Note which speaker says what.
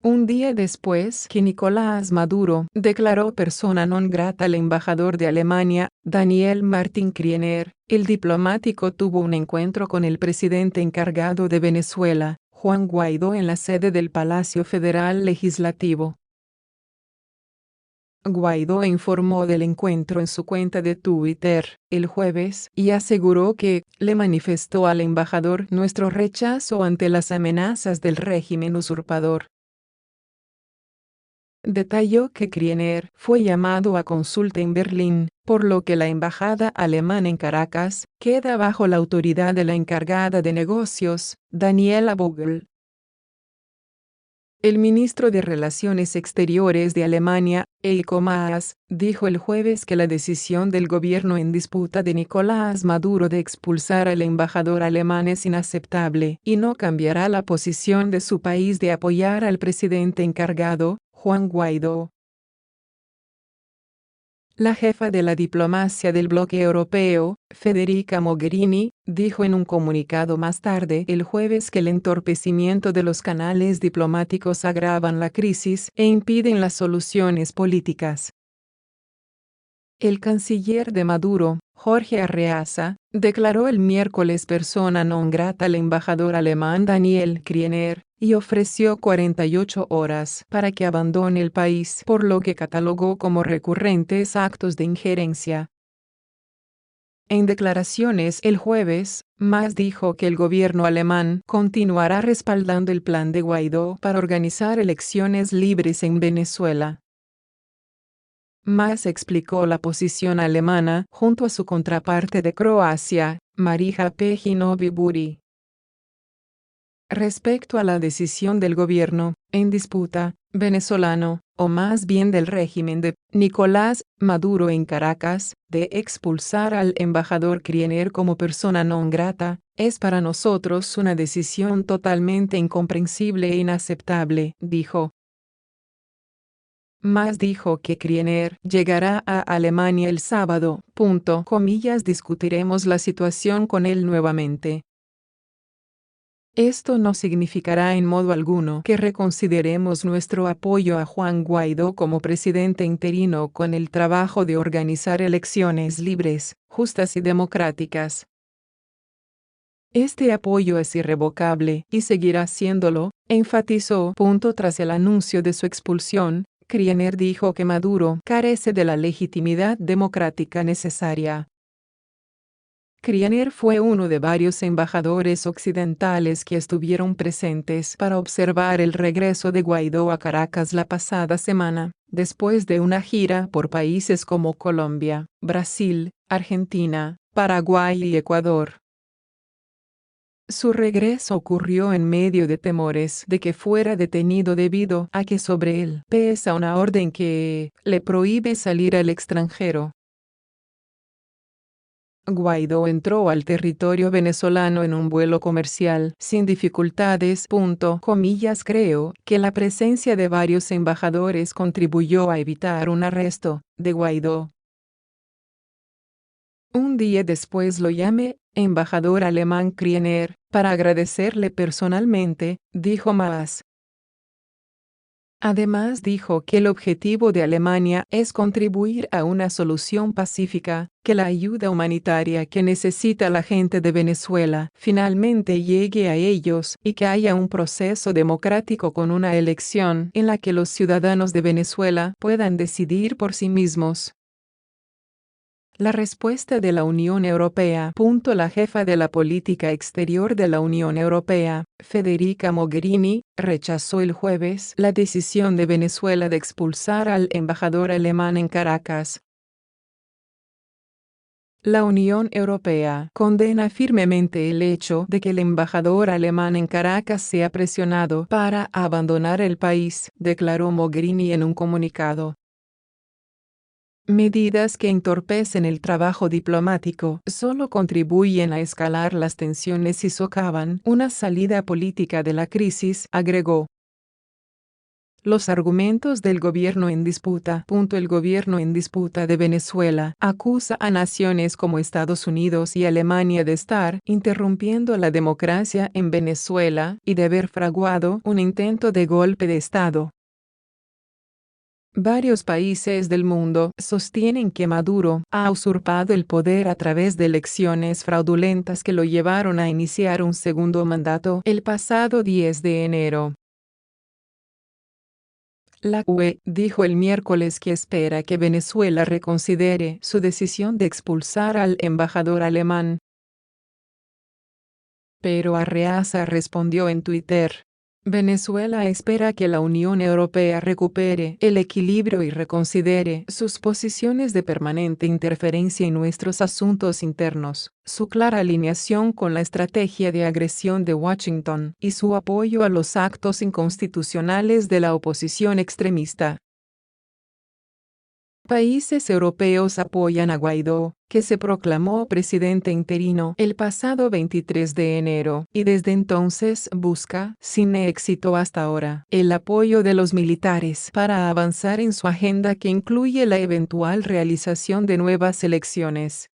Speaker 1: un día después que Nicolás Maduro declaró persona non grata al embajador de Alemania, Daniel Martín Kriener, el diplomático tuvo un encuentro con el presidente encargado de Venezuela, Juan Guaidó, en la sede del Palacio Federal Legislativo. Guaidó informó del encuentro en su cuenta de Twitter el jueves y aseguró que le manifestó al embajador nuestro rechazo ante las amenazas del régimen usurpador. Detalló que Kriener fue llamado a consulta en Berlín, por lo que la embajada alemana en Caracas queda bajo la autoridad de la encargada de negocios, Daniela Vogel. El ministro de Relaciones Exteriores de Alemania, Heiko Maas, dijo el jueves que la decisión del gobierno en disputa de Nicolás Maduro de expulsar al embajador alemán es inaceptable y no cambiará la posición de su país de apoyar al presidente encargado, Juan Guaidó. La jefa de la diplomacia del bloque europeo, Federica Mogherini, dijo en un comunicado más tarde el jueves que el entorpecimiento de los canales diplomáticos agravan la crisis e impiden las soluciones políticas. El canciller de Maduro, Jorge Arreaza, declaró el miércoles persona non grata al embajador alemán Daniel Kriener, y ofreció 48 horas para que abandone el país, por lo que catalogó como recurrentes actos de injerencia. En declaraciones el jueves, Maas dijo que el gobierno alemán continuará respaldando el plan de Guaidó para organizar elecciones libres en Venezuela. Maas explicó la posición alemana junto a su contraparte de Croacia, Marija Pejinović-Burić. Respecto a la decisión del gobierno en disputa venezolano, o más bien del régimen de Nicolás Maduro en Caracas, de expulsar al embajador Kriener como persona non grata, es para nosotros una decisión totalmente incomprensible e inaceptable, dijo. Maas dijo que Kriener llegará a Alemania el sábado. Discutiremos la situación con él nuevamente. Esto no significará en modo alguno que reconsideremos nuestro apoyo a Juan Guaidó como presidente interino con el trabajo de organizar elecciones libres, justas y democráticas. Este apoyo es irrevocable y seguirá siéndolo, enfatizó. Tras el anuncio de su expulsión, Kriener dijo que Maduro carece de la legitimidad democrática necesaria. Kriener fue uno de varios embajadores occidentales que estuvieron presentes para observar el regreso de Guaidó a Caracas la pasada semana, después de una gira por países como Colombia, Brasil, Argentina, Paraguay y Ecuador. Su regreso ocurrió en medio de temores de que fuera detenido debido a que sobre él pesa una orden que le prohíbe salir al extranjero. Guaidó entró al territorio venezolano en un vuelo comercial sin dificultades. Creo que la presencia de varios embajadores contribuyó a evitar un arresto de Guaidó. Un día después lo llamé, embajador alemán Kriener, para agradecerle personalmente, dijo Maas. Además dijo que el objetivo de Alemania es contribuir a una solución pacífica, que la ayuda humanitaria que necesita la gente de Venezuela finalmente llegue a ellos y que haya un proceso democrático con una elección en la que los ciudadanos de Venezuela puedan decidir por sí mismos. La respuesta de la Unión Europea. La jefa de la política exterior de la Unión Europea, Federica Mogherini, rechazó el jueves la decisión de Venezuela de expulsar al embajador alemán en Caracas. La Unión Europea condena firmemente el hecho de que el embajador alemán en Caracas sea presionado para abandonar el país, declaró Mogherini en un comunicado. Medidas que entorpecen el trabajo diplomático solo contribuyen a escalar las tensiones y socavan una salida política de la crisis, agregó. Los argumentos del gobierno en disputa. El gobierno en disputa de Venezuela acusa a naciones como Estados Unidos y Alemania de estar interrumpiendo la democracia en Venezuela y de haber fraguado un intento de golpe de Estado. Varios países del mundo sostienen que Maduro ha usurpado el poder a través de elecciones fraudulentas que lo llevaron a iniciar un segundo mandato el pasado 10 de enero. La UE dijo el miércoles que espera que Venezuela reconsidere su decisión de expulsar al embajador alemán. Pero Arreaza respondió en Twitter: Venezuela espera que la Unión Europea recupere el equilibrio y reconsidere sus posiciones de permanente interferencia en nuestros asuntos internos, su clara alineación con la estrategia de agresión de Washington y su apoyo a los actos inconstitucionales de la oposición extremista. Países europeos apoyan a Guaidó, que se proclamó presidente interino el pasado 23 de enero, y desde entonces busca, sin éxito hasta ahora, el apoyo de los militares para avanzar en su agenda que incluye la eventual realización de nuevas elecciones.